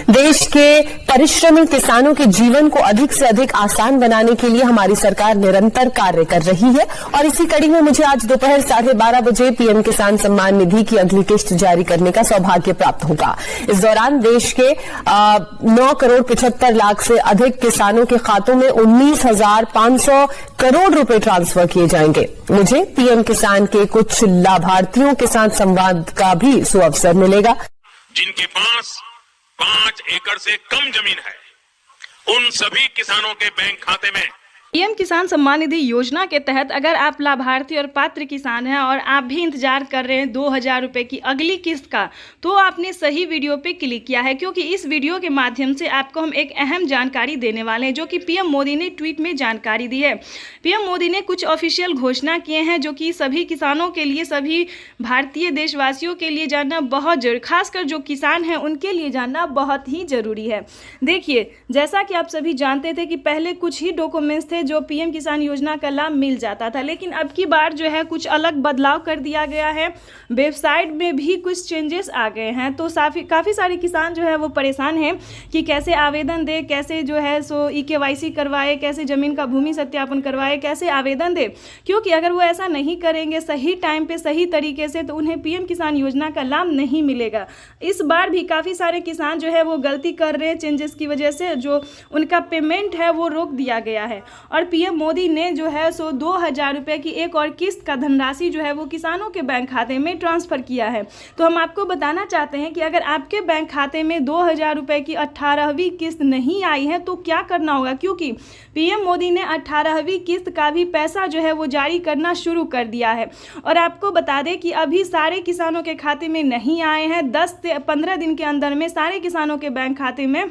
देश के परिश्रमी किसानों के जीवन को अधिक से अधिक आसान बनाने के लिए हमारी सरकार निरंतर कार्य कर रही है और इसी कड़ी में मुझे आज दोपहर 12:30 बजे पीएम किसान सम्मान निधि की अगली किस्त जारी करने का सौभाग्य प्राप्त होगा। इस दौरान देश के 9,75,00,000 से अधिक किसानों के खातों में 19,500 करोड़ रुपए ट्रांसफर किए जाएंगे। मुझे पीएम किसान के कुछ लाभार्थियों के साथ संवाद का भी सुअवसर मिलेगा। जिनके पास 5 एकड़ से कम जमीन है, उन सभी किसानों के बैंक खाते में पीएम किसान सम्मान निधि योजना के तहत अगर आप लाभार्थी और पात्र किसान हैं और आप भी इंतजार कर रहे हैं 2,000 रुपए की अगली किस्त का, तो आपने सही वीडियो पे क्लिक किया है, क्योंकि इस वीडियो के माध्यम से आपको हम एक अहम जानकारी देने वाले हैं, जो कि पीएम मोदी ने ट्वीट में जानकारी दी है। पीएम मोदी ने कुछ ऑफिशियल घोषणा किए हैं जो कि सभी किसानों के लिए, सभी भारतीय देशवासियों के लिए जानना बहुत जरूरी, खासकर जो किसान हैं उनके लिए जानना बहुत ही जरूरी है। देखिए, जैसा कि आप सभी जानते थे कि पहले कुछ ही डॉक्यूमेंट्स थे जो पीएम किसान योजना का लाभ मिल जाता था, लेकिन अब की बार जो है कुछ अलग बदलाव कर दिया गया है। वेबसाइट में भी कुछ चेंजेस आ गए हैं, तो काफ़ी सारे किसान जो है वो परेशान हैं कि कैसे आवेदन दे, कैसे जो है सो EKYC करवाए, कैसे ज़मीन का भूमि सत्यापन करवाए, कैसे आवेदन दे, क्योंकि अगर वो ऐसा नहीं करेंगे सही टाइम पे सही तरीके से तो उन्हें पीएम किसान योजना का लाभ नहीं मिलेगा। इस बार भी काफ़ी सारे किसान जो है वो गलती कर रहे हैं, चेंजेस की वजह से जो उनका पेमेंट है वो रोक दिया गया है और पीएम मोदी ने जो है सो 2,000 रुपये की एक और किस्त का धनराशि जो है वो किसानों के बैंक खाते में ट्रांसफ़र किया है। तो हम आपको बताना चाहते हैं कि अगर आपके बैंक खाते में 2,000 रुपये की 18वीं किस्त नहीं आई है तो क्या करना होगा, क्योंकि पीएम मोदी ने 18वीं किस्त का भी पैसा जो है वो जारी करना शुरू कर दिया है। और आपको बता दें कि अभी सारे किसानों के खाते में नहीं आए हैं। 10 से 15 दिन के अंदर में सारे किसानों के बैंक खाते में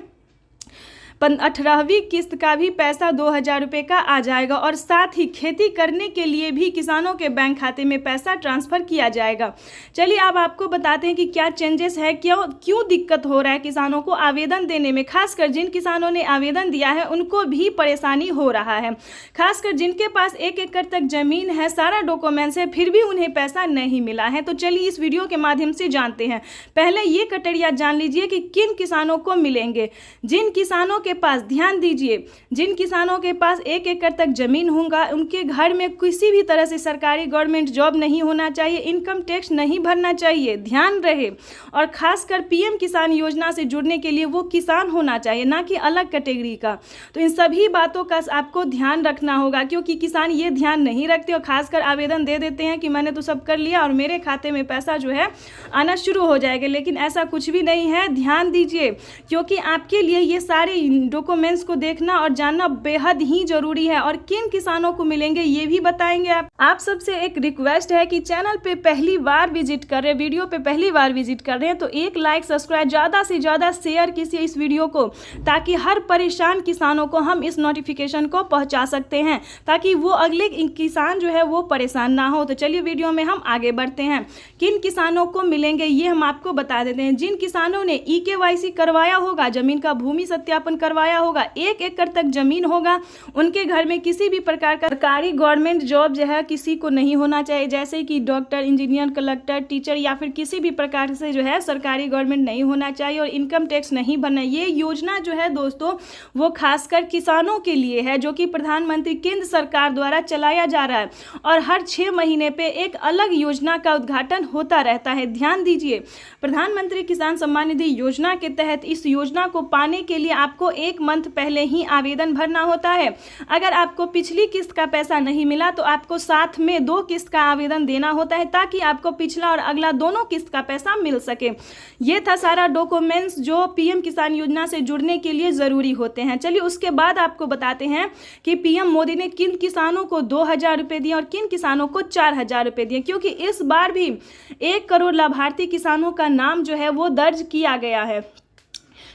18वीं किस्त का भी पैसा 2,000 रुपये का आ जाएगा और साथ ही खेती करने के लिए भी किसानों के बैंक खाते में पैसा ट्रांसफ़र किया जाएगा। चलिए अब आपको बताते हैं कि क्या चेंजेस है, क्यों दिक्कत हो रहा है किसानों को आवेदन देने में। खासकर जिन किसानों ने आवेदन दिया है उनको भी परेशानी हो रहा है, खासकर जिनके पास 1 एकड़ तक ज़मीन है, सारा डॉक्यूमेंट्स है, फिर भी उन्हें पैसा नहीं मिला है। तो चलिए इस वीडियो के माध्यम से जानते हैं। पहले ये कटरिया जान लीजिए कि किन किसानों को मिलेंगे। जिन किसानों के पास, ध्यान दीजिए, जिन किसानों के पास 1 एकड़ तक जमीन होगा, उनके घर में किसी भी तरह से सरकारी गवर्नमेंट जॉब नहीं होना चाहिए, इनकम टैक्स नहीं भरना चाहिए, ध्यान रहे। और खासकर पीएम किसान योजना से जुड़ने के लिए वो किसान होना चाहिए, ना कि अलग कैटेगरी का। तो इन सभी बातों का आपको ध्यान रखना होगा, क्योंकि किसान ये ध्यान नहीं रखते और खासकर आवेदन दे देते हैं कि मैंने तो सब कर लिया और मेरे खाते में पैसा जो है आना शुरू हो जाएगा, लेकिन ऐसा कुछ भी नहीं है। ध्यान दीजिए, क्योंकि आपके लिए ये सारे डॉक्यूमेंट्स को देखना और जानना बेहद ही जरूरी है। और किन किसानों को मिलेंगे ये भी बताएंगे। आप सबसे एक रिक्वेस्ट है कि चैनल पे पहली बार विजिट कर रहे हैं, वीडियो पे पहली बार विजिट कर रहे हैं, तो एक लाइक, सब्सक्राइब, ज़्यादा से ज़्यादा शेयर कीजिए इस वीडियो को, ताकि हर परेशान किसानों को हम इस नोटिफिकेशन को पहुँचा सकते हैं, ताकि वो अगले किसान जो है वो परेशान ना हो। तो चलिए वीडियो में हम आगे बढ़ते हैं। किन किसानों को मिलेंगे ये हम आपको बता देते हैं। जिन किसानों ने EKYC करवाया होगा, जमीन का भूमि सत्यापन करवाया होगा, 1 एकड़ तक जमीन होगा, उनके घर में किसी भी प्रकार का सरकारी गवर्नमेंट जॉब जो है किसी को नहीं होना चाहिए, जैसे कि डॉक्टर, इंजीनियर, कलेक्टर, टीचर या फिर किसी भी प्रकार से जो है सरकारी गवर्नमेंट नहीं होना चाहिए, और इनकम टैक्स नहीं भरना। ये योजना जो है दोस्तों वो खासकर किसानों के लिए है, जो कि प्रधानमंत्री केंद्र सरकार द्वारा चलाया जा रहा है और हर 6 महीने पे एक अलग योजना का उद्घाटन होता रहता है। ध्यान दीजिए, प्रधानमंत्री किसान सम्मान निधि योजना के तहत इस योजना को पाने के लिए आपको 1 मंथ पहले ही आवेदन भरना होता है। अगर आपको पिछली किस्त का पैसा नहीं मिला तो आपको साथ में 2 किस्त का आवेदन देना होता है, ताकि आपको पिछला और अगला दोनों किस्त का पैसा मिल सके। ये था सारा डॉक्यूमेंट्स जो पीएम किसान योजना से जुड़ने के लिए ज़रूरी होते हैं। चलिए उसके बाद आपको बताते हैं कि पीएम मोदी ने किन किसानों को 2,000 रुपये दिए और किन किसानों को 4,000 रुपये दिए, क्योंकि इस बार भी 1 करोड़ लाभार्थी किसानों का नाम जो है वो दर्ज किया गया है।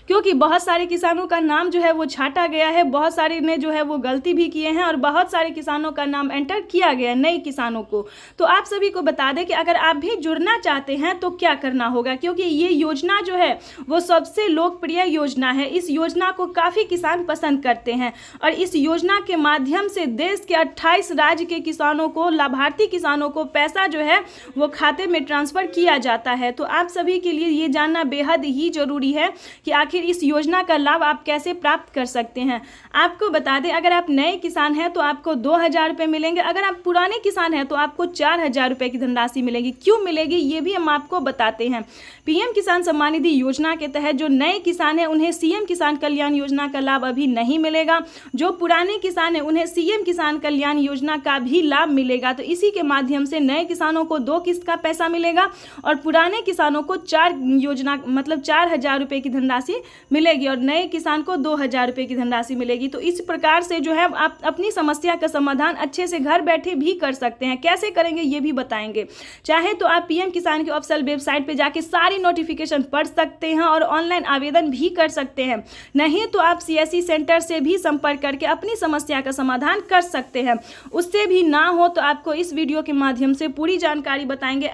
क्योंकि बहुत सारे किसानों का नाम जो है वो छाटा गया है, बहुत सारे ने जो है वो गलती भी किए हैं और बहुत सारे किसानों का नाम एंटर किया गया है, नए किसानों को। तो आप सभी को बता दें कि अगर आप भी जुड़ना चाहते हैं तो क्या करना होगा, क्योंकि ये योजना जो है वो सबसे लोकप्रिय योजना है। इस योजना को काफ़ी किसान पसंद करते हैं और इस योजना के माध्यम से देश के 28 राज्य के किसानों को, लाभार्थी किसानों को पैसा जो है वो खाते में ट्रांसफ़र किया जाता है। तो आप सभी के लिए ये जानना बेहद ही ज़रूरी है कि आखिर आखिर इस योजना का लाभ आप कैसे प्राप्त कर सकते हैं। आपको बता दें, अगर आप नए किसान हैं तो आपको 2,000 रुपये मिलेंगे, अगर आप पुराने किसान हैं तो आपको 4,000 रुपये की धनराशि मिलेगी। क्यों मिलेगी ये भी हम आपको बताते हैं। पीएम किसान सम्मान निधि योजना के तहत जो नए किसान हैं उन्हें सीएम किसान कल्याण योजना का लाभ अभी नहीं मिलेगा। जो पुराने किसान हैं उन्हें सीएम किसान कल्याण योजना का भी लाभ मिलेगा। तो इसी के माध्यम से नए किसानों को 2 किस्त का पैसा मिलेगा और पुराने किसानों को 4,000 रुपये की धनराशि मिलेगी और नए किसान को 2,000 रुपये की धनराशि मिलेगी। तो इस प्रकार से जो है आप अपनी समस्या का समाधान अच्छे से घर बैठे भी कर सकते हैं। कैसे करेंगे ये भी बताएंगे। चाहे तो आप पीएम किसान की ऑफिशियल वेबसाइट पे जाके सारी नोटिफिकेशन पढ़ सकते हैं और ऑनलाइन आवेदन भी कर सकते हैं। नहीं तो आप सीएससी सेंटर से भी संपर्क करके अपनी समस्या का समाधान कर सकते हैं। उससे भी ना हो तो आपको इस वीडियो के माध्यम से पूरी जानकारी बताएंगे।